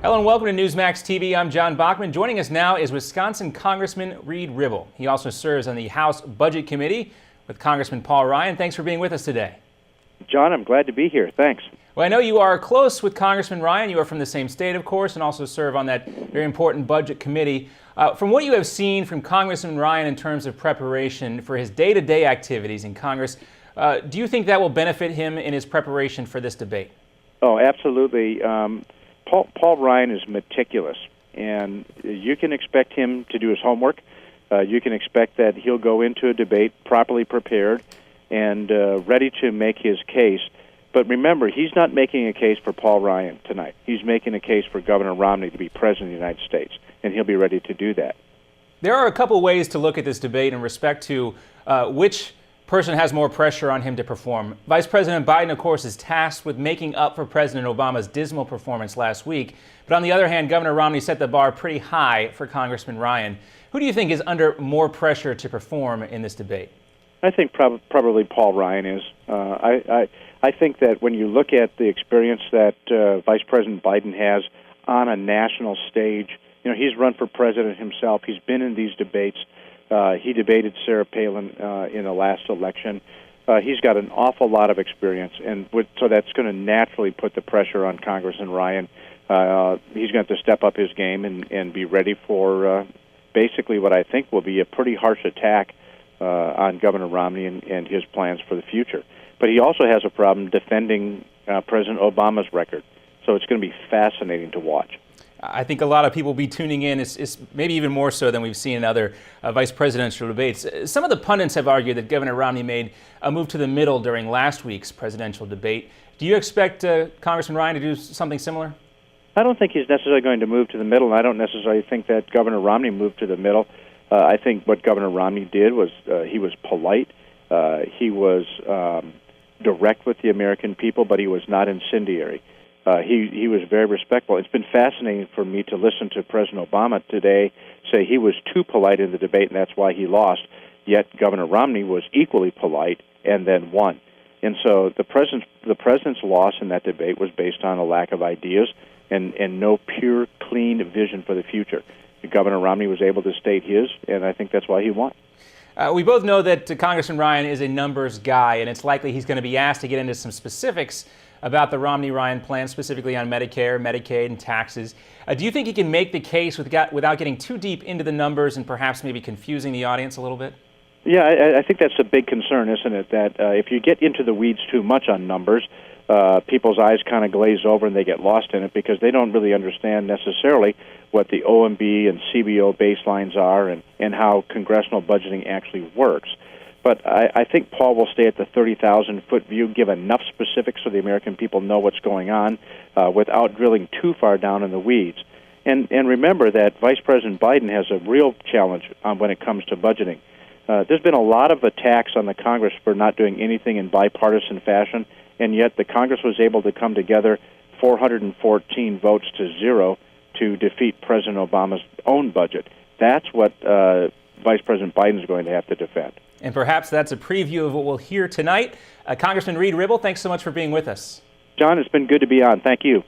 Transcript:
Hello and welcome to Newsmax TV. I'm John Bachman. Joining us now is Wisconsin Congressman Ribble. He also serves on the House Budget Committee with Congressman Paul Ryan. Thanks for being with us today. John, I'm glad to be here. Thanks. Well, I know you are close with Congressman Ryan. You are from the same state, of course, and also serve on that very important Budget Committee. From what you have seen from Congressman Ryan in terms of preparation for his day-to-day activities in Congress, do you think that will benefit him in his preparation for this debate? Oh, absolutely. Paul Ryan is meticulous, and you can expect him to do his homework. You can expect that he'll go into a debate properly prepared and ready to make his case. But remember, he's not making a case for Paul Ryan tonight. He's making a case for Governor Romney to be president of the United States, and he'll be ready to do that. There are a couple ways to look at this debate in respect to which person has more pressure on him to perform. Vice President Biden, of course, is tasked with making up for President Obama's dismal performance last week. But on the other hand, Governor Romney set the bar pretty high for Congressman Ryan. Who do you think is under more pressure to perform in this debate? I think probably Paul Ryan is. I think that when you look at the experience that Vice President Biden has on a national stage, you know, he's run for president himself. He's been in these debates. He debated Sarah Palin in the last election. He's got an awful lot of experience, and so that's going to naturally put the pressure on Congressman Ryan. He's going to have to step up his game and be ready for basically what I think will be a pretty harsh attack on Governor Romney and his plans for the future. But he also has a problem defending President Obama's record, so it's going to be fascinating to watch. I think a lot of people will be tuning in, is maybe even more so than we've seen in other vice presidential debates. Some of the pundits have argued that Governor Romney made a move to the middle during last week's presidential debate. Do you expect Congressman Ryan to do something similar? I don't think he's necessarily going to move to the middle, and I don't necessarily think that Governor Romney moved to the middle. I think what Governor Romney did was he was polite. He was direct with the American people, but he was not incendiary. He was very respectful. It's been fascinating for me to listen to President Obama today say he was too polite in the debate, and that's why he lost. Yet Governor Romney was equally polite and then won. And so the president's loss in that debate was based on a lack of ideas and no pure, clean vision for the future. Governor Romney was able to state his, and I think that's why he won. We both know that Congressman Ryan is a numbers guy, and it's likely he's going to be asked to get into some specifics about the Romney-Ryan plan, specifically on Medicare, Medicaid, and taxes. Do you think he can make the case without getting too deep into the numbers and perhaps maybe confusing the audience a little bit? Yeah, I think that's a big concern, isn't it? That if you get into the weeds too much on numbers, people's eyes kind of glaze over and they get lost in it because they don't really understand necessarily what the OMB and CBO baselines are and how congressional budgeting actually works. But I think Paul will stay at the 30,000-foot view, give enough specifics so the American people know what's going on without drilling too far down in the weeds. And remember that Vice President Biden has a real challenge when it comes to budgeting. There's been a lot of attacks on the Congress for not doing anything in bipartisan fashion, and yet the Congress was able to come together 414 votes to 0 to defeat President Obama's own budget. That's what Vice President Biden is going to have to defend. And perhaps that's a preview of what we'll hear tonight. Congressman Ribble, thanks so much for being with us. John, it's been good to be on. Thank you.